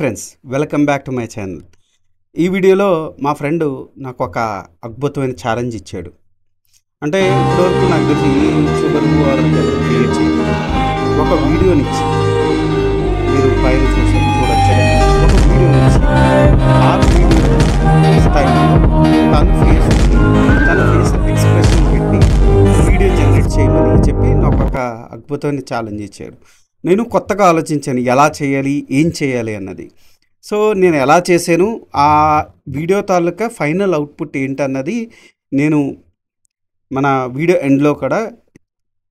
Friends, welcome back to my channel. ఈ వీడియోలో మా ఫ్రెండ్ నాకు ఒక అద్భుతమైన ఛాలెంజ్ ఇచ్చాడు. అంటే ఇప్పటివరకు నాకు తెలిసి ఏ యూట్యూబర్ క్రియేట్ చేయలేదు. ఒక వీడియోనిచ్చి మీరు పైన చూడొచ్చు, ఒక వీడియోనిచ్చి ఆ వీడియో స్థాయిలో తన ఫేస్ ఎక్స్ప్రెషన్ పెట్టి వీడియో జనరేట్ చేయమని చెప్పి నాకు ఒక అద్భుతమైన ఛాలెంజ్ ఇచ్చాడు. నేను కొత్తగా ఆలోచించాను ఎలా చేయాలి, ఏం చేయాలి అన్నది. సో నేను ఎలా చేశాను, ఆ వీడియో తాలూకా ఫైనల్ అవుట్పుట్ ఏంటన్నది నేను మన వీడియో ఎండ్లో కూడా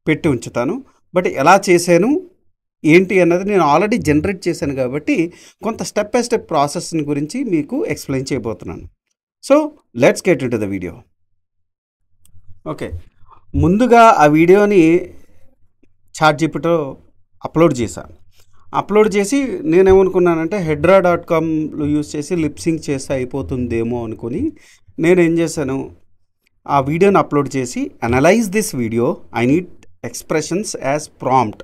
పెట్టి ఉంచుతాను. బట్ ఎలా చేశాను ఏంటి అన్నది నేను ఆల్రెడీ జనరేట్ చేశాను కాబట్టి కొంత స్టెప్ బై స్టెప్ ప్రాసెస్ని గురించి మీకు ఎక్స్ప్లెయిన్ చేయబోతున్నాను. So let's get into the video. Okay, ముందుగా ఆ వీడియోని చాట్‌జీపీటీలో అప్లోడ్ చేసి నేనేమనుకున్నానంటే hedra.comలో యూజ్ చేసి లిప్సింగ్ చేస్తే అయిపోతుందేమో అనుకుని నేనేం చేశాను, ఆ వీడియోని అప్లోడ్ చేసి analyse this video, I need expressions as prompt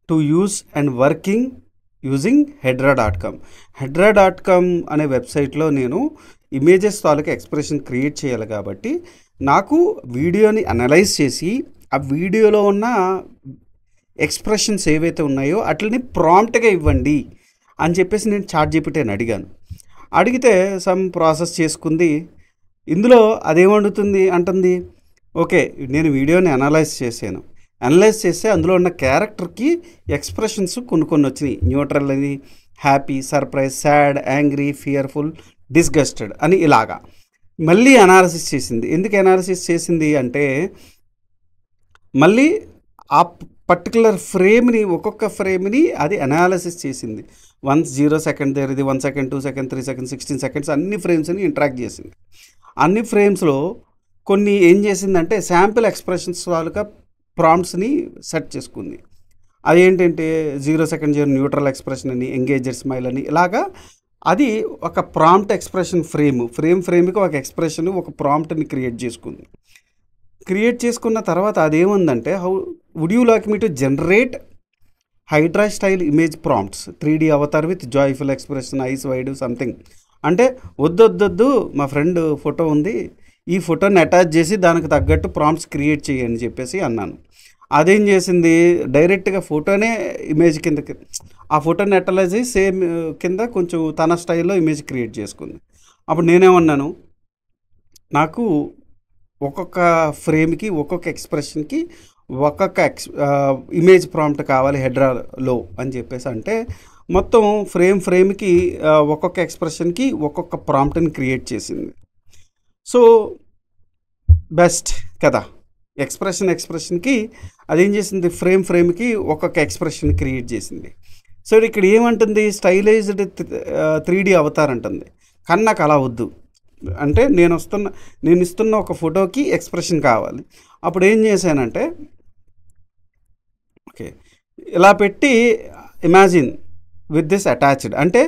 to use and working using hedra.com అనే వెబ్సైట్లో నేను ఇమేజెస్ తాలూకా ఎక్స్ప్రెషన్ క్రియేట్ చేయాలి కాబట్టి నాకు వీడియోని అనలైజ్ చేసి ఆ వీడియోలో ఉన్న ఎక్స్ప్రెషన్స్ ఏవైతే ఉన్నాయో అట్లని ప్రాంప్ట్గా ఇవ్వండి అని చెప్పేసి నేను చాట్‌జీపీటీని అడిగితే సమ్ ప్రాసెస్ చేసుకుంది. ఇందులో అంటుంది ఓకే, నేను వీడియోని అనలైజ్ చేస్తే అందులో ఉన్న క్యారెక్టర్కి ఎక్స్ప్రెషన్స్ కొన్ని వచ్చినాయి. న్యూట్రల్ అని, happy, surprise, sad, angry, fearful, disgusted అని ఇలాగా మళ్ళీ అనాలిసిస్ చేసింది. ఎందుకు అనాలిసిస్ చేసింది అంటే మళ్ళీ ఆ పర్టికులర్ ఒక్కొక్క ఫ్రేమ్ని అది అనాలిసిస్ చేసింది. 0 సెకండ్ దగ్గర ఇది 1 సెకండ్, 2 సెకండ్, 3 సెకండ్, 16 సెకండ్స్ అన్ని ఫ్రేమ్స్ని ఇంటరాక్ట్ చేసింది. అన్ని ఫ్రేమ్స్లో కొన్ని ఏం చేసిందంటే శాంపిల్ ఎక్స్ప్రెషన్స్ తాలూకా ప్రాంప్ట్స్ని సెట్ చేసుకుంది. అదేంటంటే 0 సెకండ్ న్యూట్రల్ ఎక్స్ప్రెషన్ అని, ఎంగేజర్ స్మైల్ అని, ఇలాగా అది ఒక ప్రాంప్ట్ ఎక్స్ప్రెషన్ ఫ్రేమ్కి ఒక ఎక్స్ప్రెషన్, ఒక ప్రాంప్ట్ని క్రియేట్ చేసుకున్న తర్వాత అదేముందంటే would you like me to generate hydra style image prompts 3D avatar with joyful expression, eyes wide something అంటే వద్దొద్దు మా ఫ్రెండ్ ఫోటో ఉంది, ఈ ఫోటోని అటాచ్ చేసి దానికి తగ్గట్టు ప్రాంప్ట్స్ క్రియేట్ చేయని చెప్పేసి అన్నాను. అదేం చేసింది, డైరెక్ట్గా ఫోటోనే ఇమేజ్ కిందకి ఆ ఫోటోని అటలైజ్ చేసి సేమ్ కింద కొంచెం తన స్టైల్లో ఇమేజ్ క్రియేట్ చేసుకుంది. అప్పుడు నేనేమన్నాను, నాకు ఒక్కొక్క ఫ్రేమ్కి, ఒక్కొక్క ఎక్స్ప్రెషన్కి ఒక్కొక్క ఇమేజ్ ప్రాంప్ట్ కావాలి హెడ్రాలో అని చెప్పేసి అంటే మొత్తం ఫ్రేమ్కి ఒక్కొక్క ఎక్స్ప్రెషన్కి ఒక్కొక్క ప్రాంప్ట్ని క్రియేట్ చేసింది. సో బెస్ట్ కదా, ఎక్స్ప్రెషన్కి అదేం చేసింది, ఫ్రేమ్కి ఒక్కొక్క ఎక్స్ప్రెషన్ క్రియేట్ చేసింది. సో ఇక్కడ ఏమంటుంది, స్టైలైజ్డ్ 3D అవతార్ అంటుంది. కానీ నాకు అలా వద్దు, అంటే నేను ఇస్తున్న ఒక ఫోటోకి ఎక్స్ప్రెషన్ కావాలి. అప్పుడు ఏం చేశానంటే ఓకే ఇలా పెట్టి ఇమాజిన్ విత్ దిస్ అటాచ్డ్, అంటే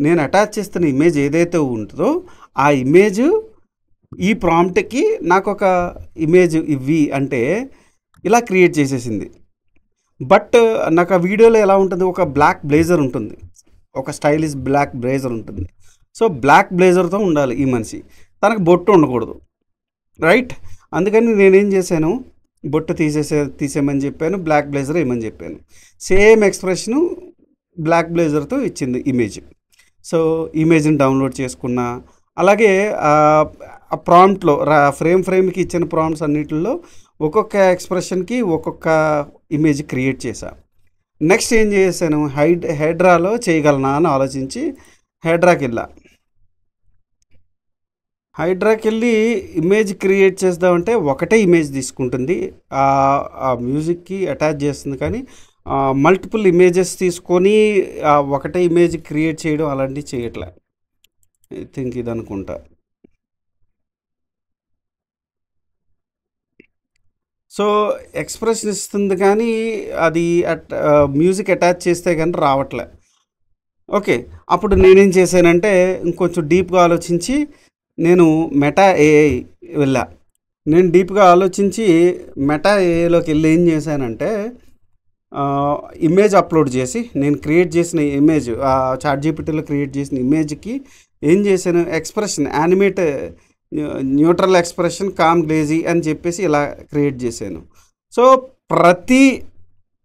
నేను అటాచ్ చేస్తున్న ఇమేజ్ ఏదైతే ఉంటుందో ఆ ఇమేజ్ ఈ ప్రాంప్ట్కి నాకు ఒక ఇమేజ్ ఇవ్వి అంటే ఇలా క్రియేట్ చేసేసింది. బట్ నాకు ఆ వీడియోలో ఎలా ఉంటుంది, ఒక బ్లాక్ బ్లేజర్ ఉంటుంది, ఒక స్టైలిష్ బ్లాక్ బ్లేజర్ ఉంటుంది. సో బ్లాక్ బ్లేజర్తో ఉండాలి ఈ మనిషి, తనకు బొట్టు ఉండకూడదు, రైట్? అందుకని నేనేం చేశాను, బొట్టు తీసేయమని చెప్పాను, బ్లాక్ బ్లేజర్ వేయమని చెప్పాను. సేమ్ ఎక్స్ప్రెషను బ్లాక్ బ్లేజర్తో ఇచ్చింది ఇమేజ్. సో ఇమేజ్ని డౌన్లోడ్ చేసుకున్నా. అలాగే ఆ ప్రాంప్ట్లో ఫ్రేమ్కి ఇచ్చిన ప్రాంప్ట్స్ అన్నిటిలో ఒక్కొక్క ఎక్స్ప్రెషన్కి ఒక్కొక్క ఇమేజ్ క్రియేట్ చేశాను. నెక్స్ట్ ఏం చేశాను, హెడ్రాలో చేయగలనా అని ఆలోచించి హైడ్రాకి వెళ్ళి ఇమేజ్ క్రియేట్ చేద్దామంటే ఒకటే ఇమేజ్ తీసుకుంటుంది, ఆ మ్యూజిక్కి అటాచ్ చేస్తుంది. కానీ మల్టిపుల్ ఇమేజెస్ తీసుకొని ఒకటే ఇమేజ్ క్రియేట్ చేయడం అలాంటివి చేయట్లే. ఐ థింక్ ఇది అనుకుంటా. సో ఎక్స్ప్రెషన్ ఇస్తుంది కానీ అది మ్యూజిక్ అటాచ్ చేస్తే కానీ రావట్లే. ఓకే, అప్పుడు నేనేం చేశానంటే ఇంకొంచెం డీప్గా ఆలోచించి నేను మెటా ఏఐ వెళ్ళా. నేను డీప్గా ఆలోచించి మెటా ఏఐలోకి వెళ్ళి ఏం చేశానంటే ఇమేజ్ అప్లోడ్ చేసి నేను క్రియేట్ చేసిన ఇమేజ్ చాట్‌జీపీటీలో క్రియేట్ చేసిన ఇమేజ్‌కి ఏం చేశాను, expression animate neutral expression calm గ్లేజీ అని చెప్పేసి ఇలా క్రియేట్ చేశాను. సో ప్రతి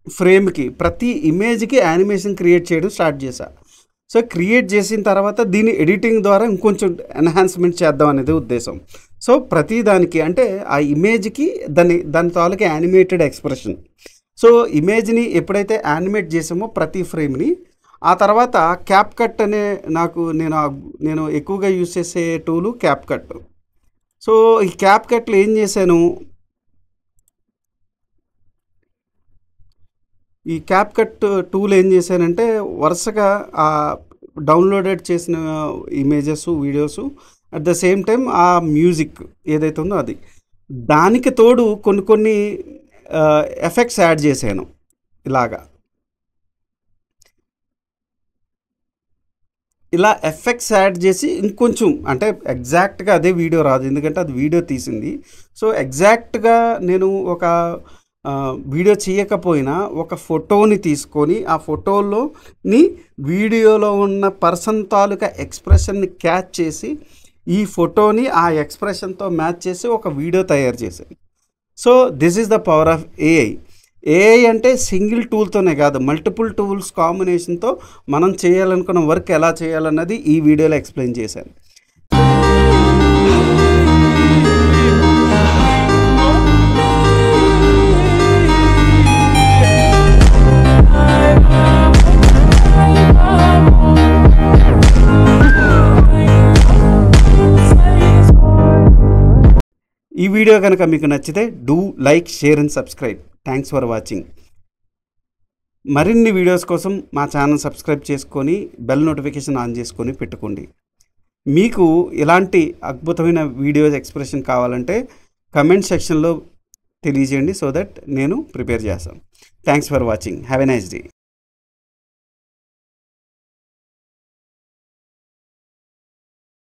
ఫ్రేమ్‌కి, ప్రతి ఇమేజ్‌కి యానిమేషన్ క్రియేట్ చేయడం స్టార్ట్ చేశా. సో క్రియేట్ చేసిన తర్వాత దీన్ని ఎడిటింగ్ ద్వారా ఇంకొంచెం ఎన్హాన్స్మెంట్ చేద్దాం అనేది ఉద్దేశం. సో ప్రతి దానికి అంటే ఆ ఇమేజ్‌కి దాని తాలూకు యానిమేటెడ్ ఎక్స్‌ప్రెషన్. సో ఇమేజ్‌ని ఎప్పుడైతే యానిమేట్ చేసామో ప్రతి ఫ్రేమ్‌ని, ఆ తర్వాత క్యాప్‌కట్ అనే నేను ఎక్కువగా యూజ్ చేసే టూలు క్యాప్‌కట్. సో ఈ క్యాప్‌కట్‌లో ఏం చేశాను, ఈ క్యాప్‌కట్ టూల్ ఏం చేశానంటే వరుసగా డౌన్లోడెడ్ చేసిన images, videos at the same time ఆ మ్యూజిక్ ఏదైతే ఉందో అది, దానికి తోడు కొన్ని ఎఫెక్ట్స్ యాడ్ చేశాను. ఇలా ఎఫెక్ట్స్ యాడ్ చేసి ఇంకొంచెం, అంటే ఎగ్జాక్ట్గా అదే వీడియో రాదు, ఎందుకంటే అది వీడియో తీసింది. సో ఎగ్జాక్ట్గా నేను ఒక వీడియో చేయకపోయినా ఒక ఫోటోని తీసుకొని ఆ ఫోటోలోని వీడియోలో ఉన్న పర్సన్ తాలూకా ఎక్స్ప్రెషన్ని క్యాచ్ చేసి ఈ ఫోటోని ఆ ఎక్స్ప్రెషన్తో మ్యాచ్ చేసి ఒక వీడియో తయారు చేశాను. So this is the power of AI. AI అంటే సింగిల్ టూల్తోనే కాదు, మల్టిపుల్ టూల్స్ కాంబినేషన్తో మనం చేయాలనుకున్న వర్క్ ఎలా చేయాలన్నది ఈ వీడియోలో ఎక్స్ప్లెయిన్ చేశాను. ఈ వీడియో కనుక మీకు నచ్చితే do like, share and subscribe. Thanks for watching. మరిన్ని వీడియోస్ కోసం మా ఛానల్ సబ్స్క్రైబ్ చేసుకొని బెల్ నోటిఫికేషన్ ఆన్ చేసుకొని పెట్టుకోండి. మీకు ఇలాంటి అద్భుతమైన వీడియోస్ ఎక్స్ప్రెషన్ కావాలంటే కమెంట్ సెక్షన్లో తెలియజేయండి, సో దట్ నేను ప్రిపేర్ చేస్తాను. Thanks for watching. Have a nice day.